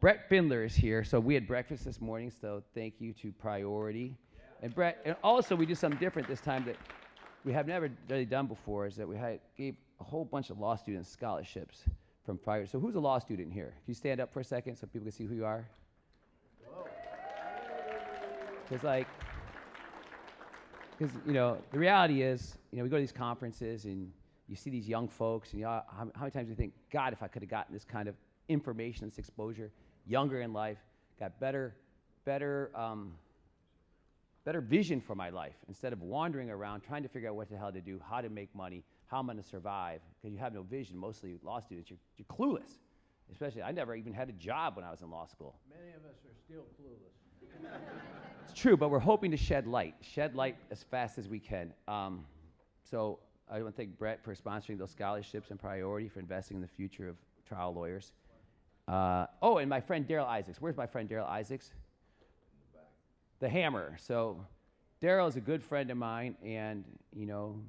Brett Findler is here. So we had breakfast this morning, so thank you to Priority. And Brett, and also we did something different this time that we have never really done before, is that we gave a whole bunch of law students scholarships from Priority. So who's a law student here? Can you stand up for a second so people can see who you are? Because you know, the reality is, you know, we go to these conferences and you see these young folks, and you know, how many times do you think, God, if I could have gotten this kind of information, this exposure, younger in life, got better vision for my life, instead of wandering around trying to figure out what the hell to do, how to make money, how I'm going to survive, because you have no vision. Mostly law students, you're clueless. Especially, I never even had a job when I was in law school. Many of us are still clueless. It's true, but we're hoping to shed light as fast as we can. So I want to thank Brett for sponsoring those scholarships and Priority for investing in the future of trial lawyers. Oh, and my friend Daryl Isaacs. Where's my friend Daryl Isaacs? The Hammer. So Daryl is a good friend of mine, and you know,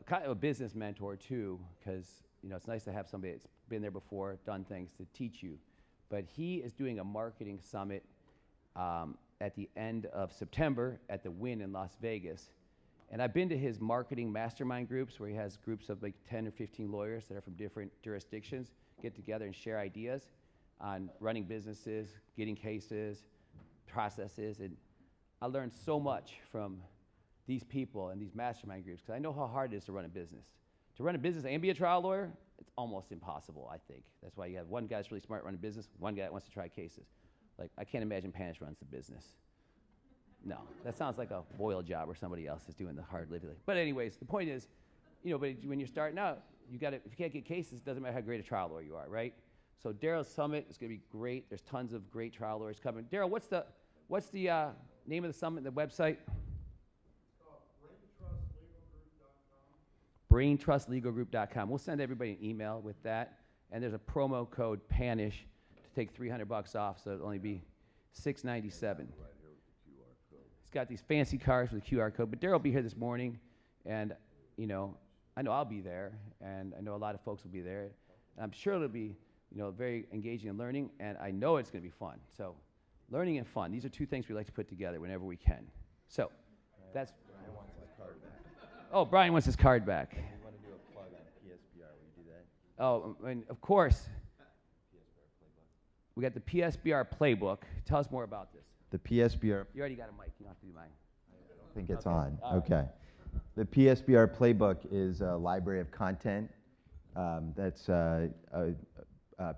kind of a business mentor too, because you know, it's nice to have somebody that's been there before, done things to teach you. But he is doing a marketing summit at the end of September at the Wynn in Las Vegas. And I've been to his marketing mastermind groups, where he has groups of like 10 or 15 lawyers that are from different jurisdictions, get together and share ideas on running businesses, getting cases, processes. And I learned so much from these people and these mastermind groups, because I know how hard it is to run a business. To run a business and be a trial lawyer, it's almost impossible, I think. That's why you have one guy that's really smart running a business, one guy that wants to try cases. Like, I can't imagine Panish runs the business. No, that sounds like a boil job where somebody else is doing the hard lifting. But anyways, the point is, you know, but when you're starting out, you got to, if you can't get cases, it doesn't matter how great a trial lawyer you are, right? So Daryl's summit is going to be great. There's tons of great trial lawyers coming. Daryl, what's the name of the summit, the website? BrainTrustLegalGroup.com. We'll send everybody an email with that. And there's a promo code PANISH to take $300 off, so it'll only be $697. He's got these fancy cards with a QR code. But Daryl will be here this morning, and you know I'll be there, and I know a lot of folks will be there. And I'm sure it'll be, you know, very engaging and learning, and I know it's going to be fun. So learning and fun, these are two things we like to put together whenever we can. So that's. Brian wants his card back. Oh, Brian wants his card back. We want to do a plug on PSBR. Will you do that? Oh, and of course, we got the PSBR playbook. Tell us more about this. The PSBR. You already got a mic. You don't have to do mine. I don't think it's Okay. on. All right. Okay. The PSBR playbook is a library of content that's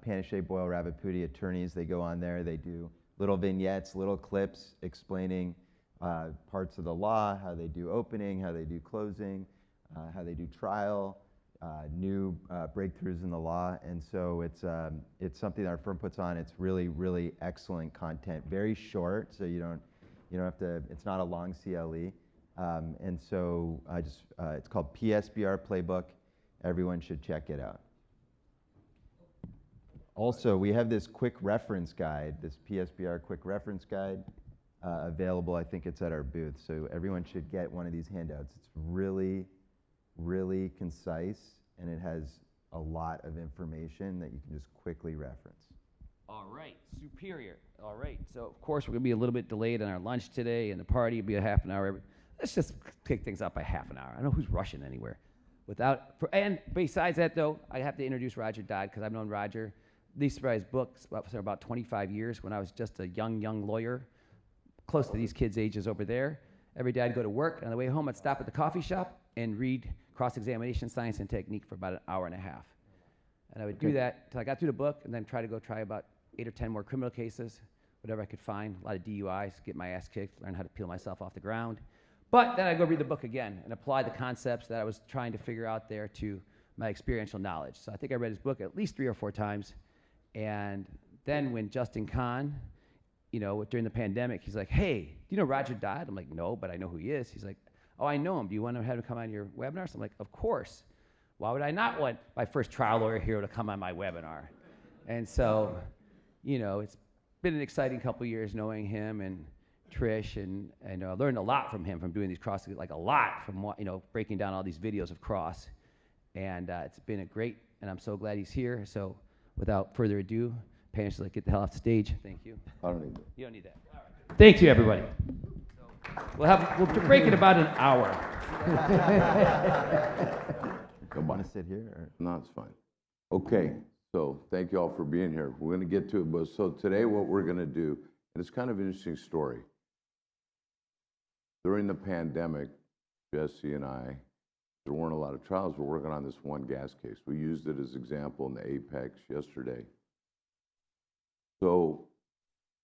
Panish, Boyle, Ravipudi attorneys. They go on there. They do little vignettes, little clips explaining parts of the law, how they do opening, how they do closing, how they do trial, new breakthroughs in the law. And so it's something that our firm puts on. It's really, really excellent content. Very short, so you don't have to. It's not a long CLE. And so it's called PSBR Playbook. Everyone should check it out. Also, we have this quick reference guide, this PSBR quick reference guide available. I think it's at our booth. So everyone should get one of these handouts. It's really, really concise, and it has a lot of information that you can just quickly reference. All right, superior. All right, so of course we're going to be a little bit delayed on our lunch today, and the party will be a half an hour. Let's just kick things up by half an hour. I don't know who's rushing anywhere. And besides that, though, I have to introduce Roger Dodd, because I've known Roger, at least for his books, for about 25 years, when I was just a young lawyer, close to these kids' ages over there. Every day I'd go to work, and on the way home I'd stop at the coffee shop and read cross-examination, science, and technique for about an hour and a half. And I would do that until I got through the book, and then try about 8 or 10 more criminal cases, whatever I could find, a lot of DUIs, get my ass kicked, learn how to peel myself off the ground. But then I'd go read the book again and apply the concepts that I was trying to figure out there to my experiential knowledge. So I think I read his book at least 3 or 4 times. And then when Justin Kahn, you know, during the pandemic, he's like, hey, do you know Roger Dodd? I'm like, no, but I know who he is. He's like, oh, I know him. Do you want to have him come on your webinar? So I'm like, of course. Why would I not want my first trial lawyer hero to come on my webinar? And so, you know, it's been an exciting couple years knowing him and Trish, and I learned a lot from him from doing these cross, like a lot from, you know, breaking down all these videos of cross. And it's been a great, and I'm so glad he's here. So without further ado, Panish, like, get the hell off the stage. Thank you. I don't need that. You don't need that. All right. Thank you, everybody. We'll break in about an hour. Come Want on. to sit here? Or? No, it's fine. Okay, so thank you all for being here. We're going to get to it, but so today what we're going to do, and it's kind of an interesting story. During the pandemic, Jesse and I, there weren't a lot of trials. We're working on this one gas case. We used it as example in the Apex yesterday. So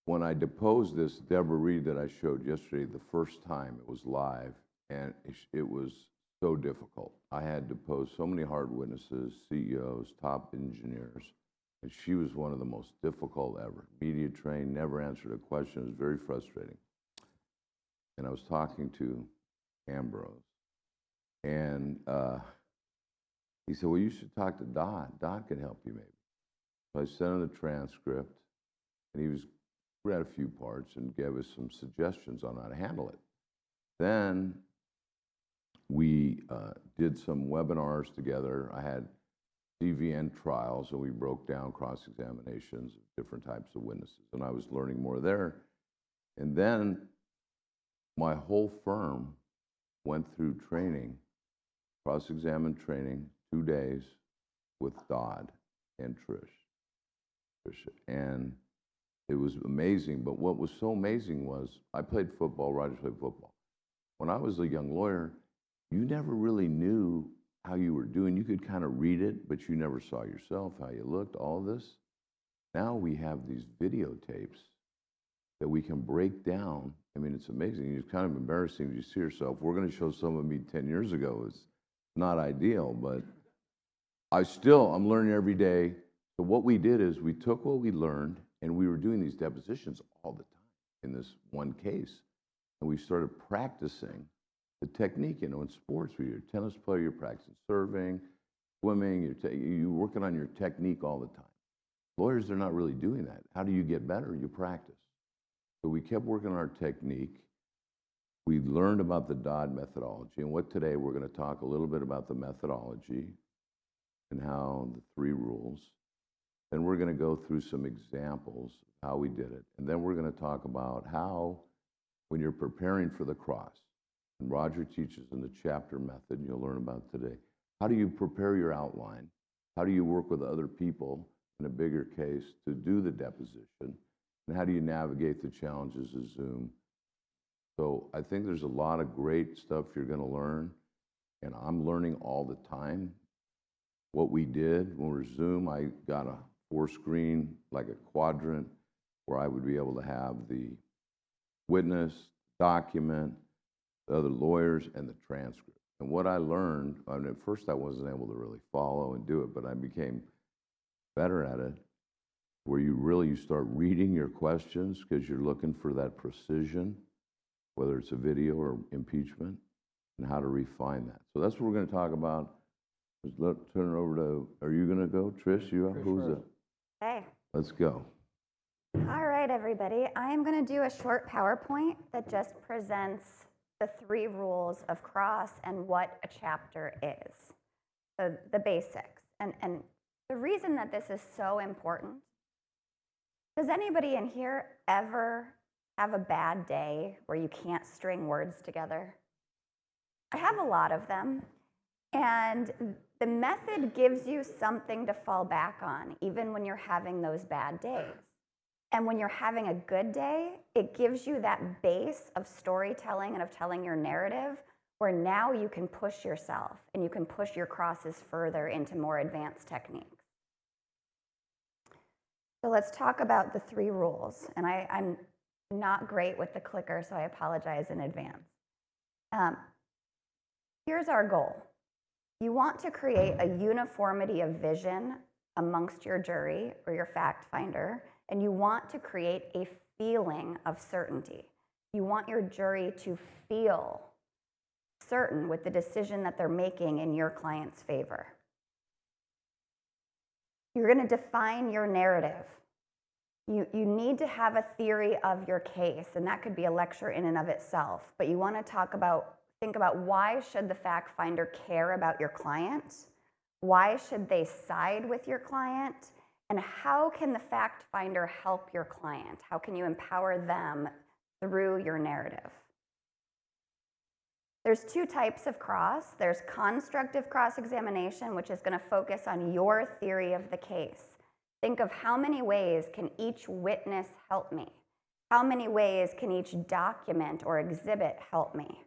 when I deposed this Deborah Reed that I showed yesterday, the first time it was live, and it was so difficult. I had to depose so many hard witnesses, CEOs, top engineers, and she was one of the most difficult ever. Media trained, never answered a question. It was very frustrating. And I was talking to Ambrose, and he said, well, you should talk to Dodd. Dodd can help you maybe. So I sent him the transcript, and he read a few parts and gave us some suggestions on how to handle it. Then we did some webinars together. I had CVN trials, and we broke down cross-examinations of different types of witnesses, and I was learning more there. And then my whole firm went through training, cross-examine training, 2 days with Dodd and Tricia. And it was amazing, but what was so amazing was I played football, Roger played football. When I was a young lawyer, you never really knew how you were doing. You could kind of read it, but you never saw yourself, how you looked, all this. Now we have these videotapes that we can break down. I mean, it's amazing. It's kind of embarrassing if you see yourself. We're going to show some of me 10 years ago. It's not ideal, but I'm learning every day. So what we did is we took what we learned, and we were doing these depositions all the time in this one case. And we started practicing the technique. You know, in sports, when you're a tennis player, you're practicing serving, swimming, you're working on your technique all the time. Lawyers, they're not really doing that. How do you get better? You practice. So we kept working on our technique. We learned about the Dodd methodology, and today we're going to talk a little bit about the methodology and how the 3 rules. Then we're going to go through some examples of how we did it. And then we're going to talk about how, when you're preparing for the cross, and Roger teaches in the chapter method, you'll learn about today, how do you prepare your outline? How do you work with other people in a bigger case to do the deposition? And how do you navigate the challenges of Zoom? So I think there's a lot of great stuff you're going to learn, and I'm learning all the time. What we did when we're Zoom, I got a 4-screen, like a quadrant, where I would be able to have the witness, document, the other lawyers, and the transcript. And what I learned, I mean, at first I wasn't able to really follow and do it, but I became better at it, where you start reading your questions because you're looking for that precision, whether it's a video or impeachment, and how to refine that. So that's what we're going to talk about. Let's turn it over to, are you going to go? Trish, you up? Who's up? Okay. Let's go. All right, everybody. I am going to do a short PowerPoint that just presents the 3 rules of cross and what a chapter is, so the basics. And the reason that this is so important, does anybody in here ever have a bad day where you can't string words together? I have a lot of them, and the method gives you something to fall back on, even when you're having those bad days. And when you're having a good day, it gives you that base of storytelling and of telling your narrative, where now you can push yourself and you can push your crosses further into more advanced techniques. So let's talk about the 3 rules. And I'm not great with the clicker, so I apologize in advance. Here's our goal. You want to create a uniformity of vision amongst your jury or your fact finder, and you want to create a feeling of certainty. You want your jury to feel certain with the decision that they're making in your client's favor. You're going to define your narrative. You need to have a theory of your case, and that could be a lecture in and of itself, but you want to think about why should the fact finder care about your client? Why should they side with your client? And how can the fact finder help your client? How can you empower them through your narrative? There's two types of cross. There's constructive cross-examination, which is going to focus on your theory of the case. Think of how many ways can each witness help me? How many ways can each document or exhibit help me?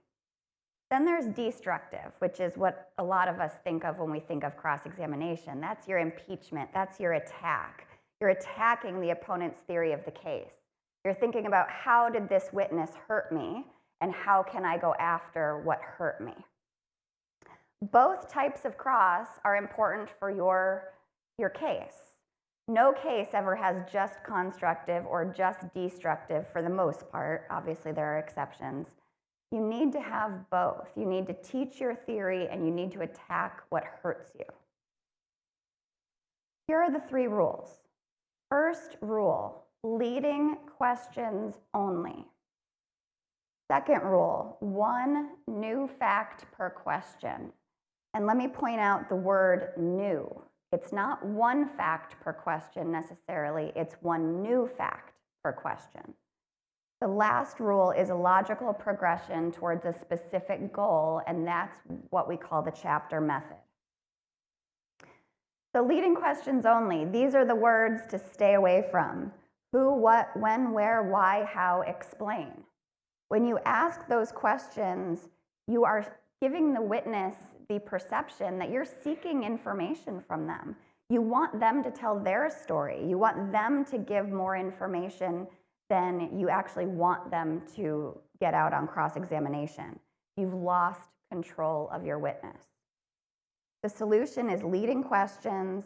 Then there's destructive, which is what a lot of us think of when we think of cross-examination. That's your impeachment. That's your attack. You're attacking the opponent's theory of the case. You're thinking about how did this witness hurt me, and how can I go after what hurt me? Both types of cross are important for your case. No case ever has just constructive or just destructive for the most part. Obviously, there are exceptions. You need to have both. You need to teach your theory, and you need to attack what hurts you. Here are the 3 rules. First rule, leading questions only. Second rule, 1 new fact per question. And let me point out the word new. It's not 1 fact per question necessarily, it's 1 new fact per question. The last rule is a logical progression towards a specific goal, and that's what we call the chapter method. So leading questions only, these are the words to stay away from. Who, what, when, where, why, how, explain. When you ask those questions, you are giving the witness the perception that you're seeking information from them. You want them to tell their story. You want them to give more information than you actually want them to get out on cross-examination. You've lost control of your witness. The solution is leading questions.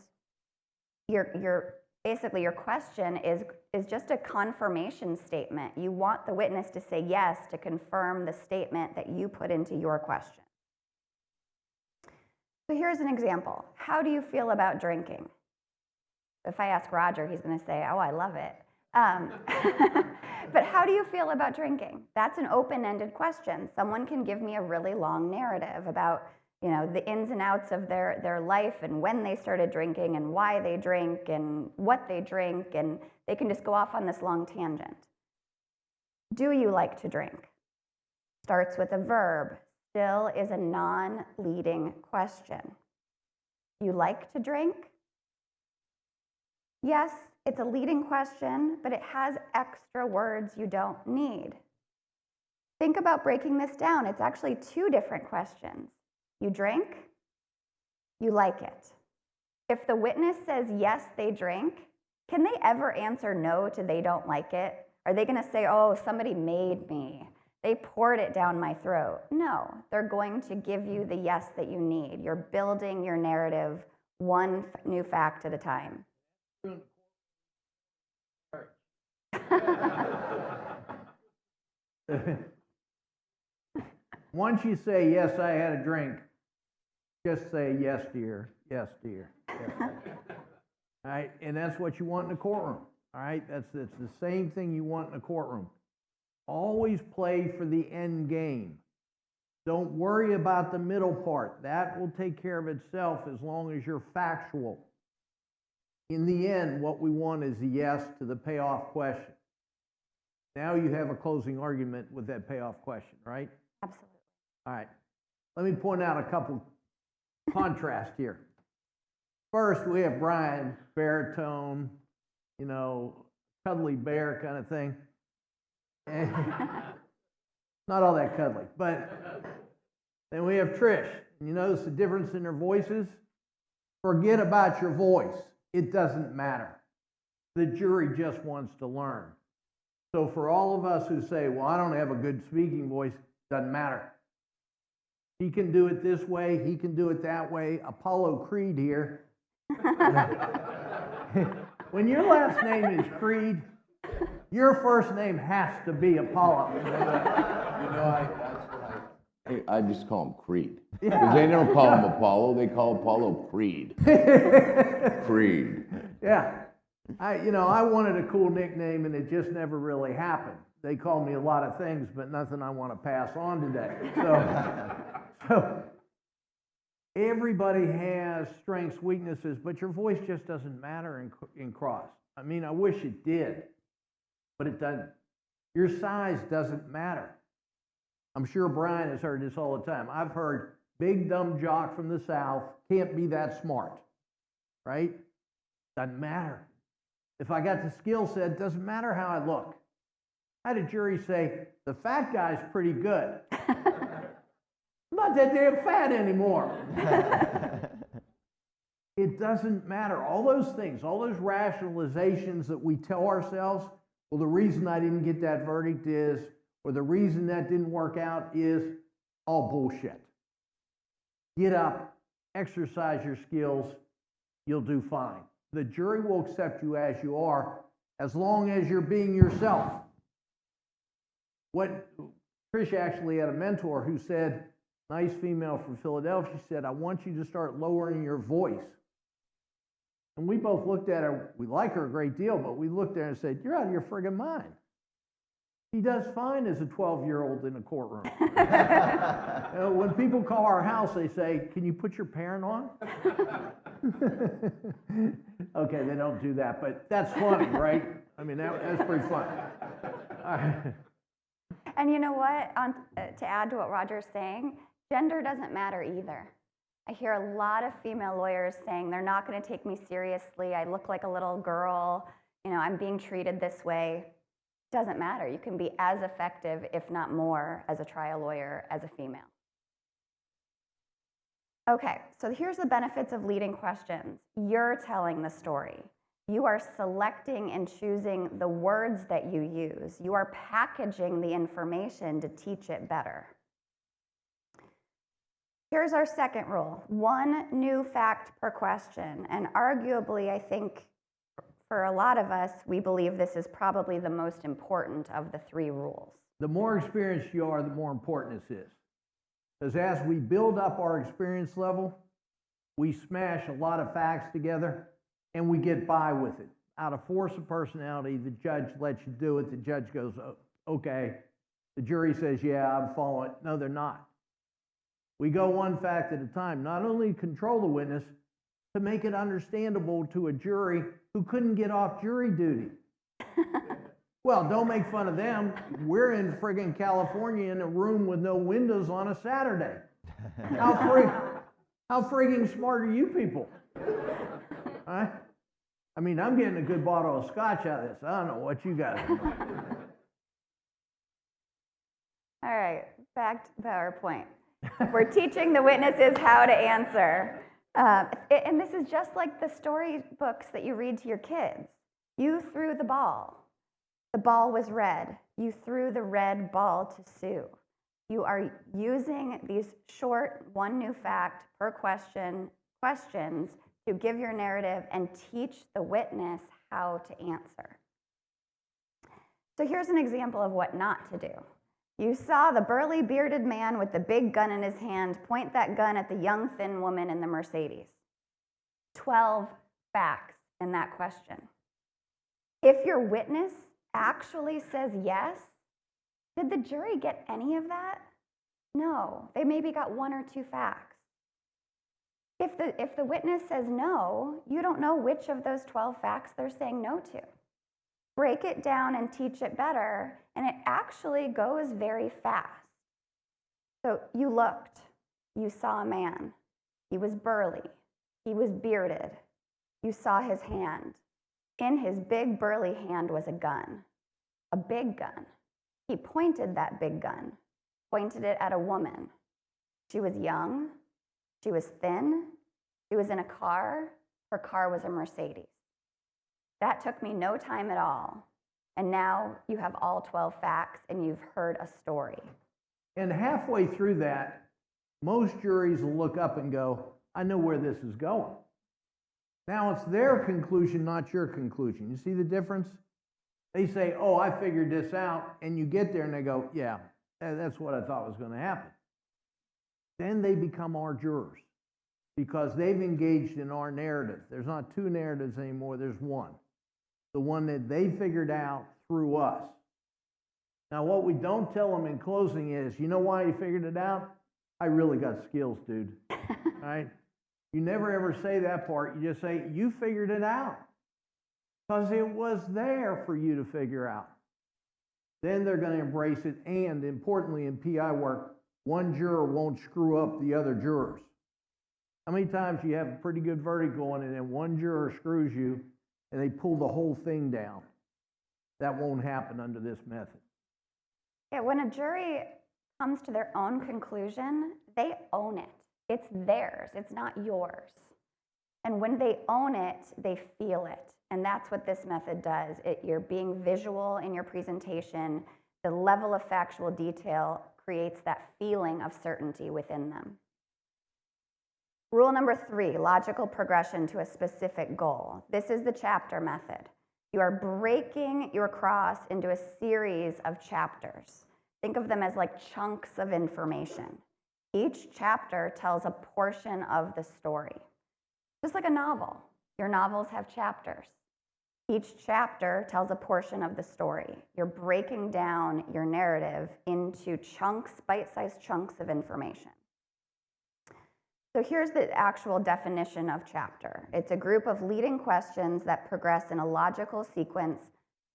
Basically, your question is just a confirmation statement. You want the witness to say yes to confirm the statement that you put into your question. So here's an example. How do you feel about drinking? If I ask Roger, he's going to say, oh, I love it. But how do you feel about drinking? That's an open-ended question. Someone can give me a really long narrative about the ins and outs of their life and when they started drinking and why they drink and what they drink, and they can just go off on this long tangent. Do you like to drink? Starts with a verb, still is a non-leading question. You like to drink? Yes, it's a leading question, but it has extra words you don't need. Think about breaking this down. It's actually 2 different questions. You drink, you like it. If the witness says yes, they drink, can they ever answer no to they don't like it? Are they going to say, oh, somebody made me, they poured it down my throat? No, they're going to give you the yes that you need. You're building your narrative 1 new fact at a time. Once you say, yes, I had a drink, just say, yes, dear, yes, dear, yes, dear. All right, and that's what you want in a courtroom. All right, that's the same thing you want in a courtroom. Always play for the end game. Don't worry about the middle part. That will take care of itself as long as you're factual. In the end, what we want is a yes to the payoff question. Now you have a closing argument with that payoff question, right? Absolutely. All right. Let me point out a couple contrasts here. First, we have Brian, baritone, cuddly bear kind of thing. And not all that cuddly, but then we have Trish. You notice the difference in their voices? Forget about your voice. It doesn't matter. The jury just wants to learn. So for all of us who say, well, I don't have a good speaking voice, doesn't matter. He can do it this way, he can do it that way. Apollo Creed here. When your last name is Creed, your first name has to be Apollo. I just call him Creed. Because they don't call him Apollo, they call Apollo Creed. Creed. Yeah. I wanted a cool nickname, and it just never really happened. They call me a lot of things, but nothing I want to pass on today. So Everybody has strengths, weaknesses, but your voice just doesn't matter in cross. I mean, I wish it did, but it doesn't. Your size doesn't matter. I'm sure Brian has heard this all the time. I've heard big dumb jock from the South can't be that smart, right? Doesn't matter. If I got the skill set, doesn't matter how I look. I had a jury say, the fat guy's pretty good. I'm not that damn fat anymore. It doesn't matter. All those things, all those rationalizations that we tell ourselves, well, the reason I didn't get that verdict is, or the reason that didn't work out is all bullshit. Get up, exercise your skills, you'll do fine. The jury will accept you as you are, as long as you're being yourself. Tricia actually had a mentor who said, nice female from Philadelphia, she said, I want you to start lowering your voice. And we both looked at her, we like her a great deal, but we looked at her and said, you're out of your friggin' mind. He does fine as a 12-year-old in a courtroom. When people call our house, they say, can you put your parent on? Okay, they don't do that, but that's funny, right? I mean, that's pretty funny. And you know what? To add to what Roger's saying, gender doesn't matter either. I hear a lot of female lawyers saying they're not going to take me seriously. I look like a little girl. You know, I'm being treated this way. Doesn't matter. You can be as effective, if not more, as a trial lawyer as a female. Okay, so here's the benefits of leading questions. You're telling the story. You are selecting and choosing the words that you use. You are packaging the information to teach it better. Here's our second rule. One new fact per question. And arguably, I think, for a lot of us, we believe this is probably the most important of the three rules. The more experienced you are, the more important this is. Because as we build up our experience level, we smash a lot of facts together and we get by with it. Out of force of personality, the judge lets you do it. The judge goes, oh, okay. The jury says, yeah, I'm following it. No, they're not. We go one fact at a time, not only control the witness, to make it understandable to a jury who couldn't get off jury duty. Well, don't make fun of them. We're in friggin' California in a room with no windows on a Saturday. How friggin' smart are you people? Huh? I mean, I'm getting a good bottle of scotch out of this. I don't know what you guys do. All right, back to PowerPoint. We're teaching the witnesses how to answer. And this is just like the storybooks that you read to your kids. You threw the ball. The ball was red. You threw the red ball to Sue. You are using these short, one new fact per questions to give your narrative and teach the witness how to answer. So here's an example of what not to do. You saw the burly, bearded man with the big gun in his hand point that gun at the young, thin woman in the Mercedes. 12 facts in that question. If your witness actually says yes, did the jury get any of that? No, they maybe got one or two facts. If the witness says no, you don't know which of those 12 facts they're saying no to. Break it down and teach it better, and it actually goes very fast. So you looked, you saw a man. He was burly, he was bearded. You saw his hand. In his big burly hand was a gun, a big gun. He pointed that big gun, pointed it at a woman. She was young, she was thin, she was in a car, her car was a Mercedes. That took me no time at all. And now you have all 12 facts and you've heard a story. And halfway through that, most juries will look up and go, I know where this is going. Now it's their conclusion, not your conclusion. You see the difference? They say, oh, I figured this out. And you get there and they go, yeah, that's what I thought was going to happen. Then they become our jurors because they've engaged in our narrative. There's not two narratives anymore, there's one. The one that they figured out through us. Now, what we don't tell them in closing is, you know why you figured it out? I really got skills, dude. right? You never ever say that part. You just say, you figured it out. Because it was there for you to figure out. Then they're going to embrace it. And importantly, in PI work, one juror won't screw up the other jurors. How many times you have a pretty good verdict going and then one juror screws you and they pull the whole thing down? That won't happen under this method. Yeah, when a jury comes to their own conclusion, they own it. It's theirs, it's not yours. And when they own it, they feel it. And that's what this method does. You're being visual in your presentation. The level of factual detail creates that feeling of certainty within them. Rule number 3, logical progression to a specific goal. This is the chapter method. You are breaking your cross into a series of chapters. Think of them as like chunks of information. Each chapter tells a portion of the story. Just like a novel. Your novels have chapters. Each chapter tells a portion of the story. You're breaking down your narrative into chunks, bite-sized chunks of information. So here's the actual definition of chapter. It's a group of leading questions that progress in a logical sequence,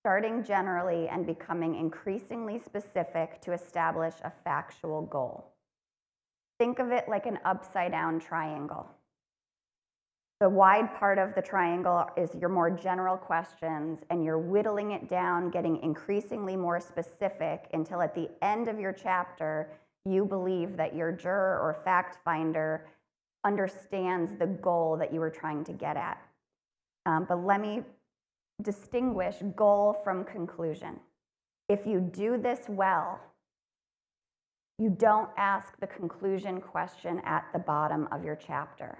starting generally and becoming increasingly specific to establish a factual goal. Think of it like an upside-down triangle. The wide part of the triangle is your more general questions, and you're whittling it down, getting increasingly more specific until at the end of your chapter, you believe that your juror or fact finder understands the goal that you were trying to get at. But let me distinguish goal from conclusion. If you do this well, you don't ask the conclusion question at the bottom of your chapter.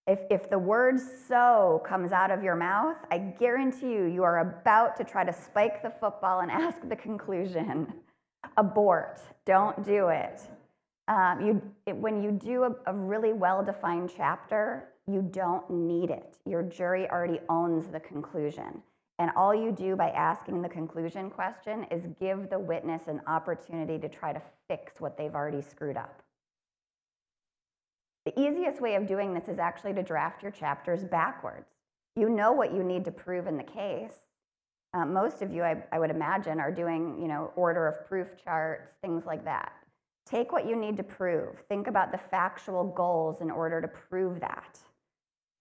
If the word so comes out of your mouth, I guarantee you, you are about to try to spike the football and ask the conclusion. Abort. Don't do it. When you do a really well-defined chapter, you don't need it. Your jury already owns the conclusion. And all you do by asking the conclusion question is give the witness an opportunity to try to fix what they've already screwed up. The easiest way of doing this is actually to draft your chapters backwards. You know what you need to prove in the case. Most of you, I would imagine, are doing, order of proof charts, things like that. Take what you need to prove. Think about the factual goals in order to prove that.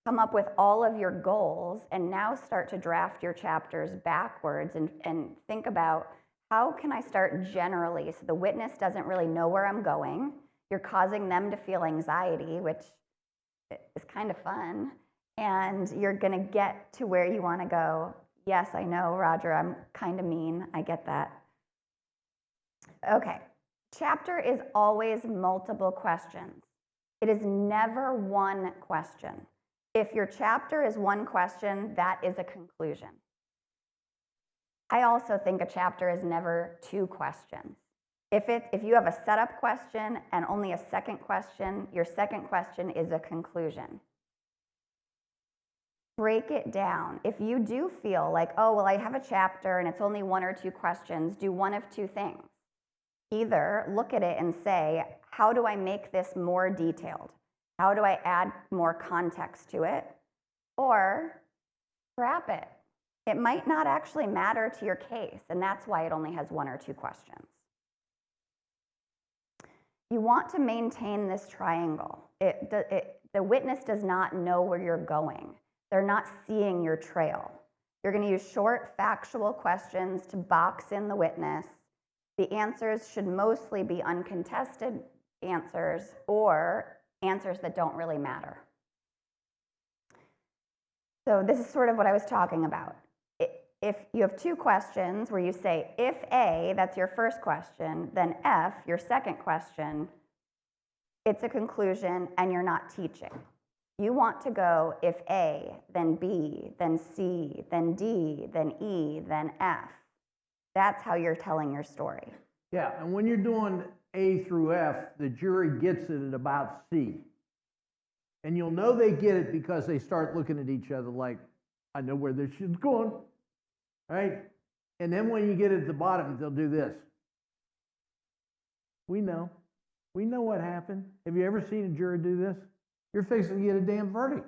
Come up with all of your goals and now start to draft your chapters backwards and think about how can I start generally so the witness doesn't really know where I'm going. You're causing them to feel anxiety, which is kind of fun, and you're going to get to where you want to go. Yes, I know, Roger, I'm kind of mean. I get that. Okay, chapter is always multiple questions. It is never one question. If your chapter is one question, that is a conclusion. I also think a chapter is never two questions. If you have a setup question and only a second question, your second question is a conclusion. Break it down. If you do feel like, oh, well, I have a chapter and it's only one or two questions, do one of two things. Either look at it and say, how do I make this more detailed? How do I add more context to it? Or scrap it. It might not actually matter to your case, and that's why it only has one or two questions. You want to maintain this triangle. The witness does not know where you're going. They're not seeing your trail. You're going to use short, factual questions to box in the witness. The answers should mostly be uncontested answers or answers that don't really matter. So this is sort of what I was talking about. If you have two questions where you say, if A, that's your first question, then F, your second question, it's a conclusion and you're not teaching. You want to go if A, then B, then C, then D, then E, then F. That's how you're telling your story. Yeah, and when you're doing A through F, the jury gets it at about C. And you'll know they get it because they start looking at each other like, I know where this shit's going. Right? And then when you get at the bottom, they'll do this. We know. We know what happened. Have you ever seen a juror do this? you're fixing to get a damn verdict.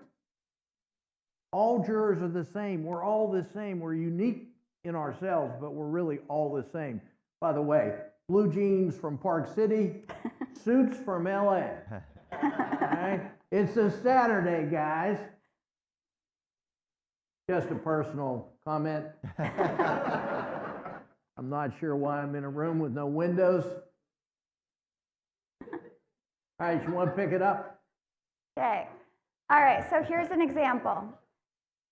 All jurors are the same. We're all the same. We're unique in ourselves, but we're really all the same. By the way, blue jeans from Park City, suits from LA. Okay? It's a Saturday, guys. Just a personal comment. I'm not sure why I'm in a room with no windows. All right, you want to pick it up? Okay. All right, so here's an example.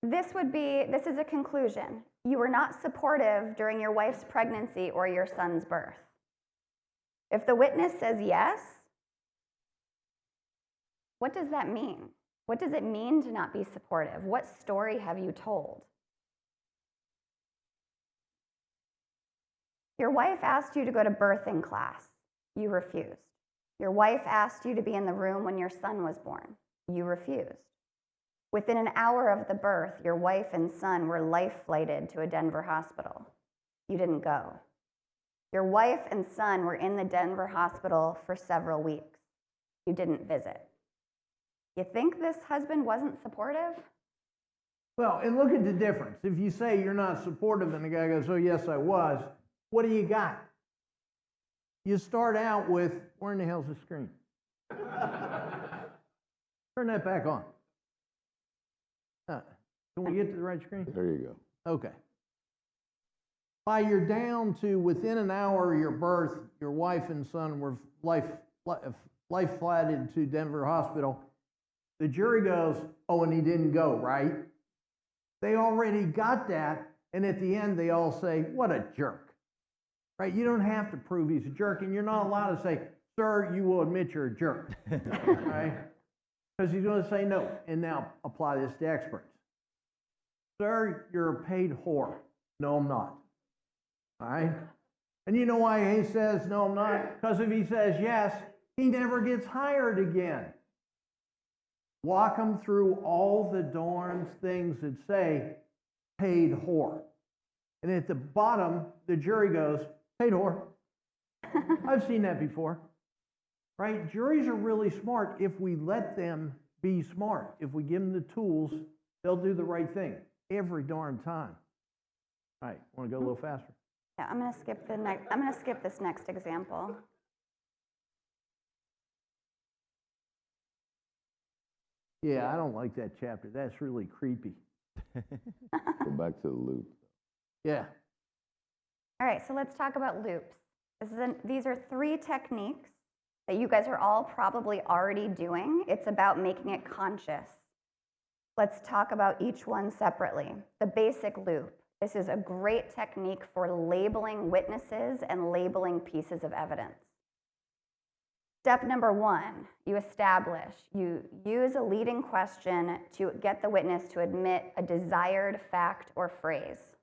This is a conclusion. You were not supportive during your wife's pregnancy or your son's birth. If the witness says yes, what does that mean? What does it mean to not be supportive? What story have you told? Your wife asked you to go to birthing class. You refused. Your wife asked you to be in the room when your son was born. You refused. Within an hour of the birth, your wife and son were life-flighted to a Denver hospital. You didn't go. Your wife and son were in the Denver hospital for several weeks. You didn't visit. You think this husband wasn't supportive? Well, and look at the difference. If you say you're not supportive and the guy goes, oh, yes, I was, what do you got? You start out with, where in the hell's the screen? Turn that back on. Can we get to the right screen? There you go. Okay. By you're down to within an hour of your birth, your wife and son were life-flighted to Denver Hospital. The jury goes, oh, and he didn't go, right? They already got that, and at the end they all say, what a jerk. Right? You don't have to prove he's a jerk, and you're not allowed to say, sir, you will admit you're a jerk. Right? Because he's going to say no. And now apply this to experts. Sir, you're a paid whore. No, I'm not. All right? And you know why he says, no, I'm not? Because if he says yes, he never gets hired again. Walk him through all the darn things that say paid whore. And at the bottom, the jury goes, paid whore. I've seen that before. Right? Juries are really smart if we let them be smart. If we give them the tools, they'll do the right thing every darn time. All right, want to go a little faster? Yeah, I'm going to skip this next example. Yeah, I don't like that chapter. That's really creepy. Go back to the loop. Yeah. All right, so let's talk about loops. These are 3 techniques that you guys are all probably already doing. It's about making it conscious. Let's talk about each one separately. The basic loop. This is a great technique for labeling witnesses and labeling pieces of evidence. Step number 1, you use a leading question to get the witness to admit a desired fact or phrase.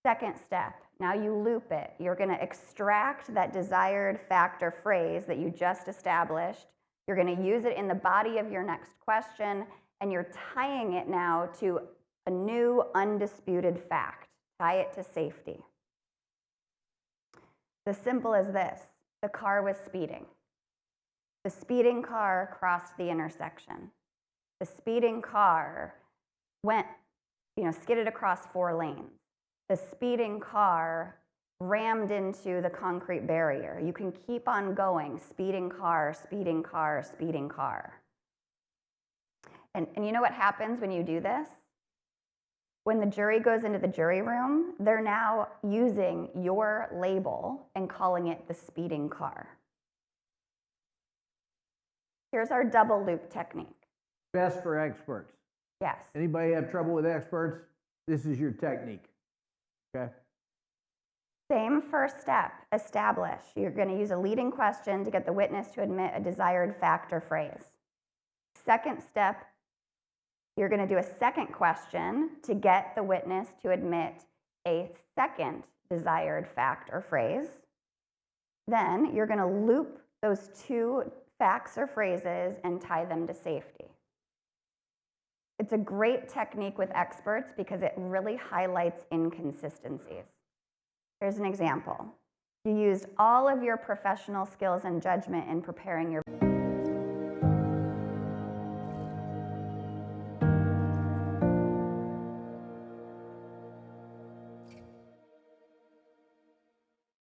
Second step, now you loop it. You're going to extract that desired fact or phrase that you just established. You're going to use it in the body of your next question, and you're tying it now to a new undisputed fact. Tie it to safety. The simple as this. The car was speeding. The speeding car crossed the intersection. The speeding car skidded across 4 lanes. The speeding car rammed into the concrete barrier. You can keep on going. Speeding car, speeding car, speeding car. And you know what happens when you do this? When the jury goes into the jury room, they're now using your label and calling it the speeding car. Here's our double loop technique. Best for experts. Yes. Anybody have trouble with experts? This is your technique. Okay? Same first step, establish. You're going to use a leading question to get the witness to admit a desired fact or phrase. Second step, you're going to do a second question to get the witness to admit a second desired fact or phrase. Then you're going to loop those 2 facts or phrases and tie them to safety. It's a great technique with experts because it really highlights inconsistencies. Here's an example. You used all of your professional skills and judgment in preparing your